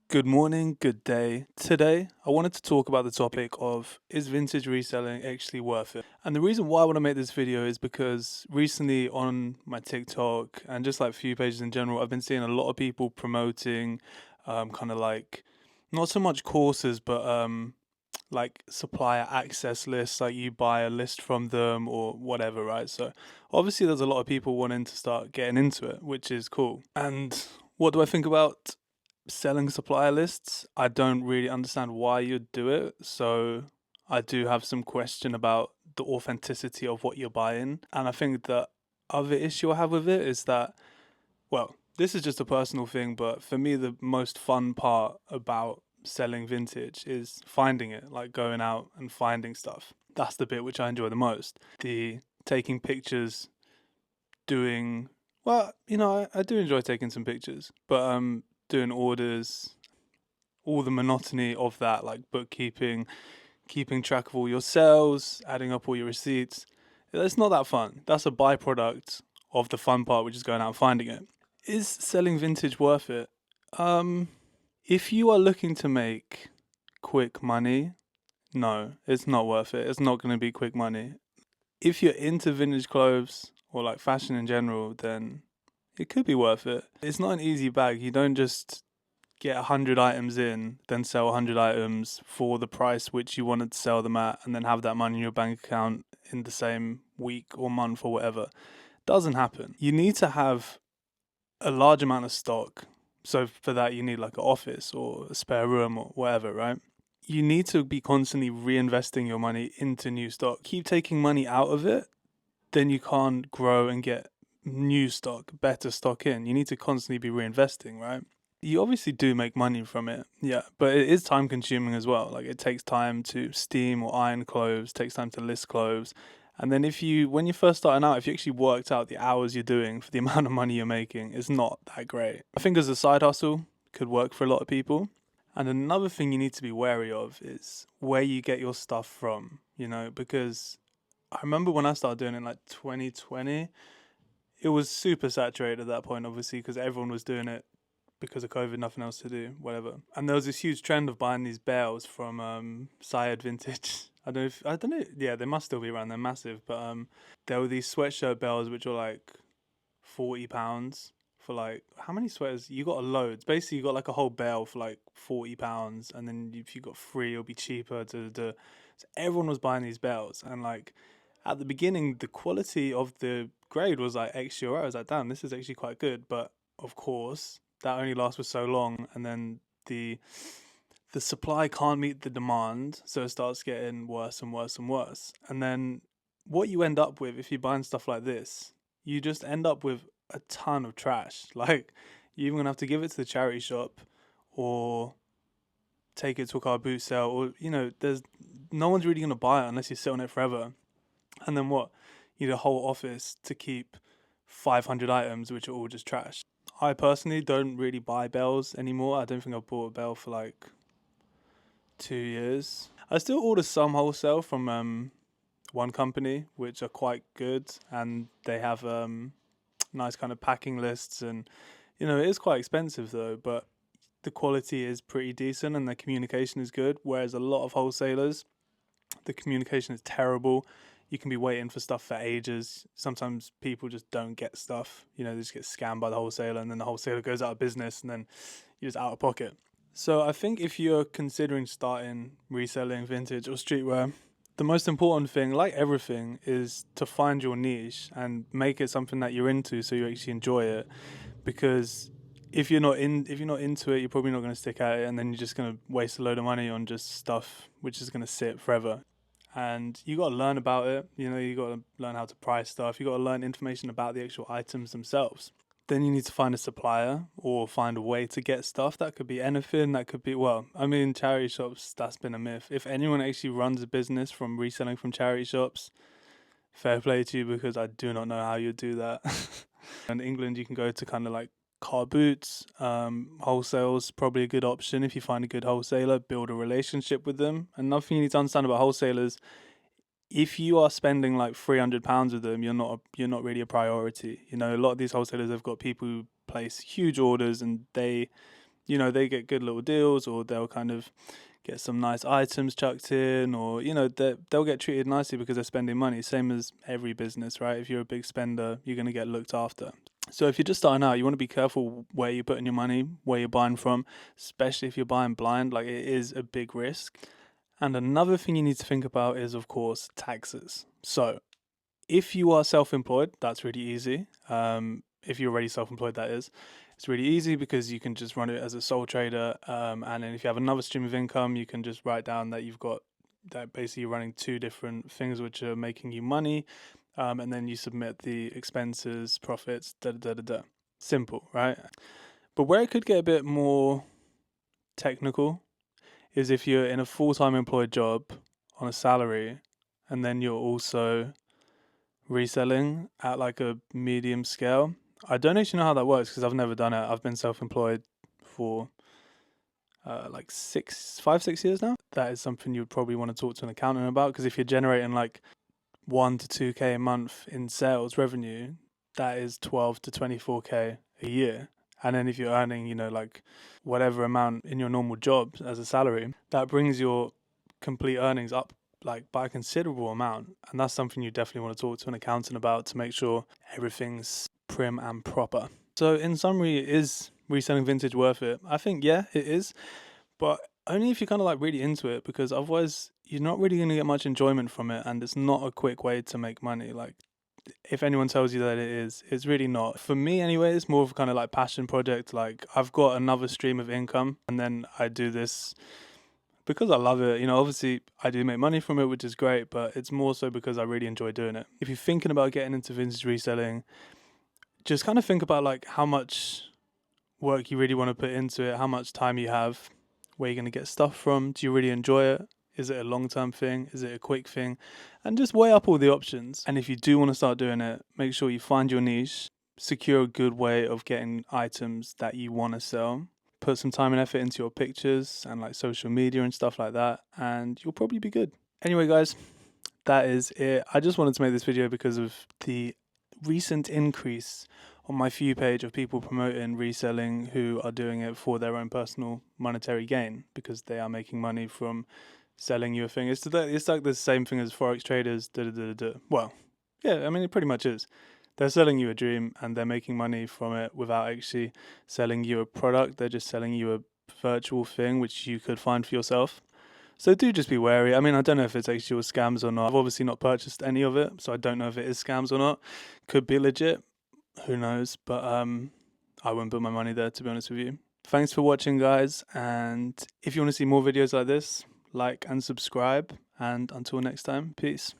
Good morning, good day. Today, I wanted to talk about the topic of is vintage reselling actually worth it? And the reason why I want to make this video is because recently on my TikTok and just like a few pages in general, I've been seeing a lot of people promoting kind of like not so much courses, but like supplier access lists, like you buy a list from them or whatever, right? So obviously there's a lot of people wanting to start getting into it, which is cool. And what do I think about selling supplier lists? I don't really understand why you'd do it. So I do have some question about the authenticity of what you're buying. And I think the other issue I have with it is that, well, this is just a personal thing, but for me, the most fun part about selling vintage is finding it, like going out and finding stuff. That's the bit which I enjoy the most. The taking pictures, doing, well, I do enjoy taking some pictures, but doing orders, all the monotony of that, like bookkeeping, keeping track of all your sales, adding up all your receipts. It's not that fun. That's a byproduct of the fun part, which is going out and finding it. Is selling vintage worth it? If you are looking to make quick money, no, it's not worth it. It's not going to be quick money. If you're into vintage clothes or like fashion in general, then it could be worth it. It's not an easy bag. You don't just get 100 items in, then sell 100 items for the price which you wanted to sell them at, and then have that money in your bank account in the same week or month or whatever. Doesn't happen. You need to have a large amount of stock. So for that, you need like an office or a spare room or whatever, right? You need to be constantly reinvesting your money into new stock. Keep taking money out of it, then you can't grow and get new stock, better stock in. You need to constantly be reinvesting, right? You obviously do make money from it, yeah, but it is time consuming as well. Like it takes time to steam or iron clothes, takes time to list clothes. And then when you're first starting out, if you actually worked out the hours you're doing for the amount of money you're making, it's not that great. I think as a side hustle, could work for a lot of people. And another thing you need to be wary of is where you get your stuff from, because I remember when I started doing it in like 2020, it was super saturated at that point, obviously, because everyone was doing it because of COVID, nothing else to do, whatever. And there was this huge trend of buying these bales from Syed Vintage. I don't know. Yeah, they must still be around. They're massive, but there were these sweatshirt bales which were like £40 for like how many sweaters? You got a load. Basically, you got like a whole bale for like £40, and then if you got three, it'll be cheaper. So everyone was buying these bales, and like at the beginning, the quality of the grade was like extra. I was like, damn, this is actually quite good. But of course, that only lasts for so long, and then the supply can't meet the demand, so it starts getting worse and worse and worse. And then what you end up with if you're buying stuff like this, you just end up with a ton of trash. Like you're even gonna have to give it to the charity shop or take it to a car boot sale, or there's no one's really gonna buy it unless you sit on it forever. And then what? You need a whole office to keep 500 items, which are all just trash. I personally don't really buy bells anymore. I don't think I've bought a bell for like 2 years. I still order some wholesale from one company, which are quite good, and they have nice kind of packing lists, and it is quite expensive though, but the quality is pretty decent and the communication is good. Whereas a lot of wholesalers, the communication is terrible. You can be waiting for stuff for ages. Sometimes people just don't get stuff. They just get scammed by the wholesaler, and then the wholesaler goes out of business, and then you're just out of pocket. So I think if you're considering starting reselling vintage or streetwear, the most important thing, like everything, is to find your niche and make it something that you're into, so you actually enjoy it. Because if you're not into it, you're probably not going to stick at it, and then you're just going to waste a load of money on just stuff which is going to sit forever. And you got to learn about it. You got to learn how to price stuff. You got to learn information about the actual items themselves. Then you need to find a supplier or find a way to get stuff. That could be anything. That could be, well, I mean, charity shops, that's been a myth. If anyone actually runs a business from reselling from charity shops, fair play to you, because I do not know how you do that. In England, you can go to kind of like car boots. Wholesale's probably a good option if you find a good wholesaler, build a relationship with them. Another thing you need to understand about wholesalers, if you are spending like £300 with them, you're not really a priority. A lot of these wholesalers have got people who place huge orders, and they they get good little deals, or they'll kind of get some nice items chucked in, or they'll get treated nicely because they're spending money. Same as every business, right? If you're a big spender, you're going to get looked after. So if you're just starting out, you want to be careful where you're putting your money, where you're buying from, especially if you're buying blind. Like, it is a big risk. And another thing you need to think about is, of course, taxes. So if you are self-employed, that's really easy. If you're already self-employed, that is. It's really easy because you can just run it as a sole trader. And then if you have another stream of income, you can just write down that you've got that basically you're running two different things which are making you money. And then you submit the expenses, profits, da da da da. Simple, right? But where it could get a bit more technical is if you're in a full-time employed job on a salary, and then you're also reselling at like a medium scale. I don't actually know how that works because I've never done it. I've been self-employed for like 5-6 years now. That is something you would probably want to talk to an accountant about, because if you're generating like 1 to 2k a month in sales revenue, that is 12 to 24k a year. And then if you're earning, like whatever amount in your normal job as a salary, that brings your complete earnings up like by a considerable amount. And that's something you definitely want to talk to an accountant about to make sure everything's prim and proper. So in summary, is reselling vintage worth it? I think, yeah, it is, but only if you're kind of like really into it, because otherwise you're not really going to get much enjoyment from it, and it's not a quick way to make money. Like, if anyone tells you that it is, it's really not. For me anyway, it's more of a kind of like passion project. Like, I've got another stream of income, and then I do this because I love it. Obviously I do make money from it, which is great, but it's more so because I really enjoy doing it. If you're thinking about getting into vintage reselling, just kind of think about like how much work you really want to put into it, how much time you have, where you're going to get stuff from. Do you really enjoy it? Is it a long-term thing? Is it a quick thing? And just weigh up all the options. And if you do want to start doing it, make sure you find your niche, secure a good way of getting items that you want to sell, put some time and effort into your pictures and like social media and stuff like that, and you'll probably be good. Anyway, guys, that is it. I just wanted to make this video because of the recent increase on my For You page of people promoting reselling who are doing it for their own personal monetary gain, because they are making money from selling you a thing. It's like the same thing as forex traders. Well, yeah, I mean, it pretty much is. They're selling you a dream and they're making money from it without actually selling you a product. They're just selling you a virtual thing which you could find for yourself. So do just be wary. I mean, I don't know if it's actual scams or not. I've obviously not purchased any of it, so I don't know if it is scams or not. Could be legit. Who knows? But I wouldn't put my money there, to be honest with you. Thanks for watching, guys. And if you want to see more videos like this, like and subscribe. And until next time, peace.